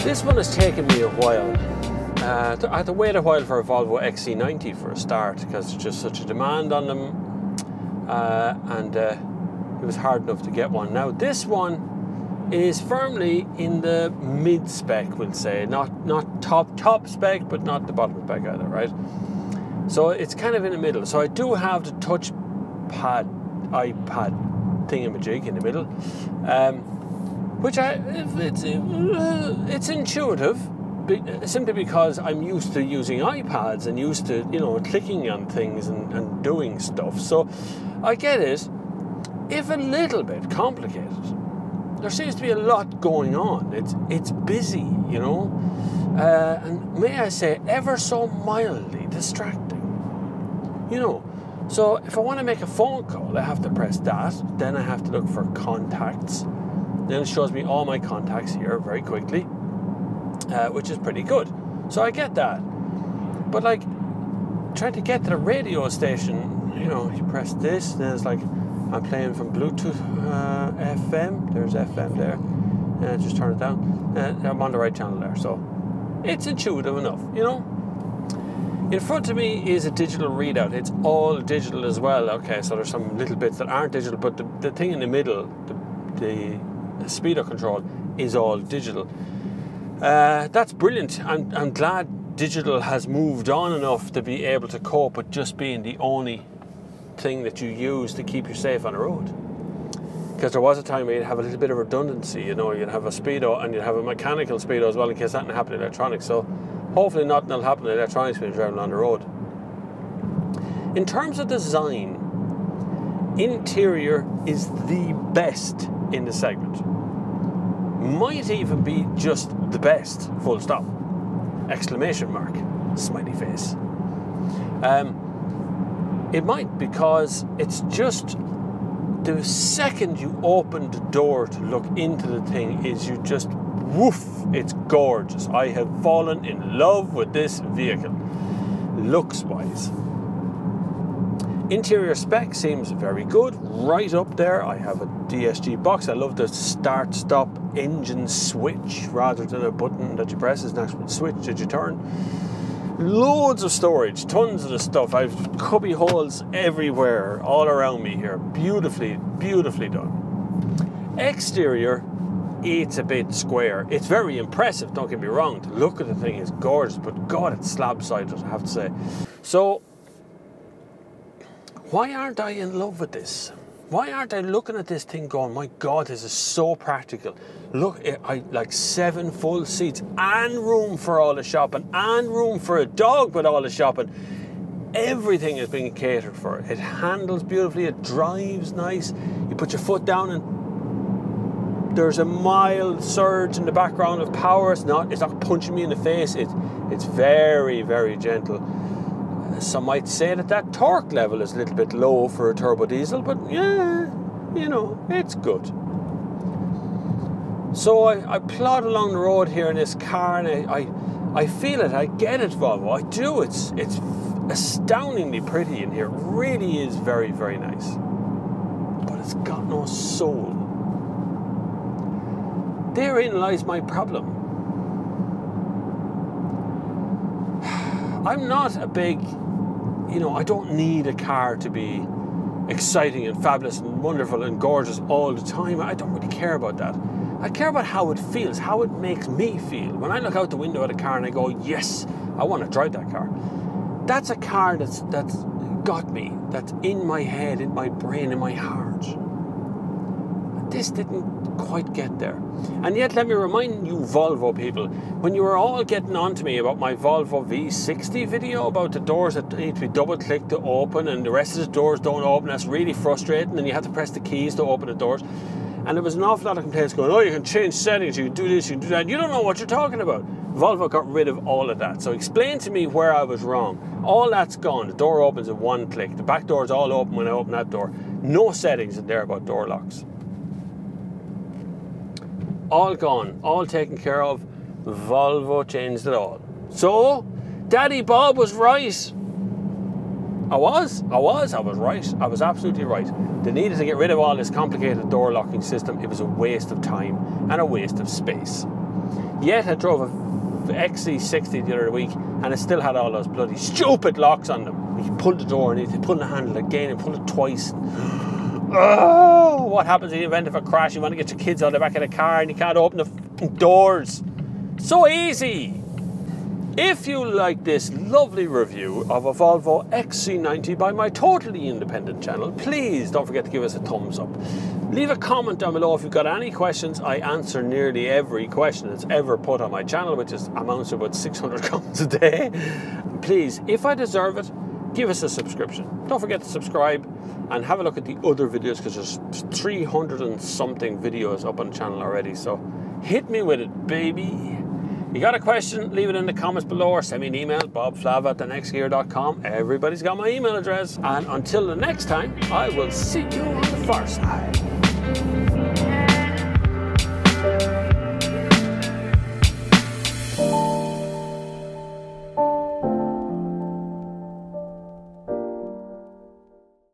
This one has taken me a while. I had to wait a while for a Volvo XC90 for a start because there's just such a demand on them, and it was hard enough to get one. Now this one is firmly in the mid spec, we'll say, not top spec, but not the bottom spec either, right? So it's kind of in the middle. So I do have the touch pad iPad thingamajig in the middle, which it's intuitive, simply because I'm used to using iPads and used to, you know, clicking on things and doing stuff. So I get it. If a little bit complicated, there seems to be a lot going on. It's busy, you know, and may I say, ever so mildly distracting, you know. So if I want to make a phone call, I have to press that. Then I have to look for contacts. Then it shows me all my contacts here very quickly, which is pretty good. So I get that. But like trying to get to the radio station, you know, you press this, then it's like I'm playing from Bluetooth FM. There's FM there. Just turn it down. I'm on the right channel there. So it's intuitive enough, you know. In front of me is a digital readout. It's all digital as well. Okay, so there's some little bits that aren't digital, but the thing in the middle, the speedo control, is all digital. That's brilliant. I'm glad digital has moved on enough to be able to cope with just being the only thing that you use to keep you safe on the road. Because there was a time where you'd have a little bit of redundancy, you know, you'd have a speedo and you'd have a mechanical speedo as well in case something happened to electronics. So hopefully nothing will happen to electronics when you're driving on the road. In terms of design, interior is the best in the segment. Might even be just the best, full stop. Exclamation mark, smiley face. It might, because it's just the second you open the door to look into the thing is you just woof, it's gorgeous. I have fallen in love with this vehicle, looks wise. Interior spec seems very good, right up there. I have a DSG box. I love the start stop engine switch rather than a button that you press. It's an actual switch that you turn. Loads of storage, tons of the stuff. I've cubby holes everywhere, all around me here. Beautifully, beautifully done. Exterior, it's a bit square. It's very impressive, don't get me wrong. The look of the thing is gorgeous, but God, it's slab-sided, I have to say. So, why aren't I in love with this? Why aren't I looking at this thing going, my God, this is so practical. Look, I like 7 full seats and room for all the shopping and room for a dog with all the shopping. Everything is being catered for. It handles beautifully, it drives nice. You put your foot down and there's a mild surge in the background of power. It's not punching me in the face. It's very, very gentle. Some might say that torque level is a little bit low for a turbo diesel, but yeah, you know, it's good. So I plod along the road here in this car, and I feel it, I get it, Volvo, I do. It's astoundingly pretty in here. It really is very, very nice. But it's got no soul. Therein lies my problem. I'm not a big, you know, I don't need a car to be exciting and fabulous and wonderful and gorgeous all the time. I don't really care about that. I care about how it feels, how it makes me feel. When I look out the window at a car and I go, yes, I want to drive that car. That's a car that's got me, that's in my head, in my brain, in my heart. This didn't quite get there. And yet, let me remind you Volvo people, when you were all getting on to me about my Volvo V60 video about the doors that need to be double clicked to open and the rest of the doors don't open, that's really frustrating, and you have to press the keys to open the doors. And there was an awful lot of complaints going, oh, you can change settings, you can do this, you can do that. You don't know what you're talking about. Volvo got rid of all of that. So explain to me where I was wrong. All that's gone. The door opens in one click. The back door is all open when I open that door. No settings in there about door locks. All gone, all taken care of. Volvo changed it all. So, Daddy Bob was right. I was right. I was absolutely right. They needed to get rid of all this complicated door locking system. It was a waste of time and a waste of space. Yet I drove a XC60 the other week and it still had all those bloody stupid locks on them. You pull the door and you pull the handle again and pull it twice. Oh, what happens in the event of a crash? You want to get your kids out the back of the car and you can't open the doors. So easy. If you like this lovely review of a Volvo XC90 by my totally independent channel, please don't forget to give us a thumbs up. Leave a comment down below if you've got any questions. I answer nearly every question that's ever put on my channel, which is amounts to about 600 comments a day. Please, if I deserve it, give us a subscription. Don't forget to subscribe and have a look at the other videos, because there's 300 and something videos up on the channel already. So hit me with it, baby. You got a question, leave it in the comments below or send me an email, bobflav@thenextgear.com. Everybody's got my email address. And until the next time, I will see you on the far side.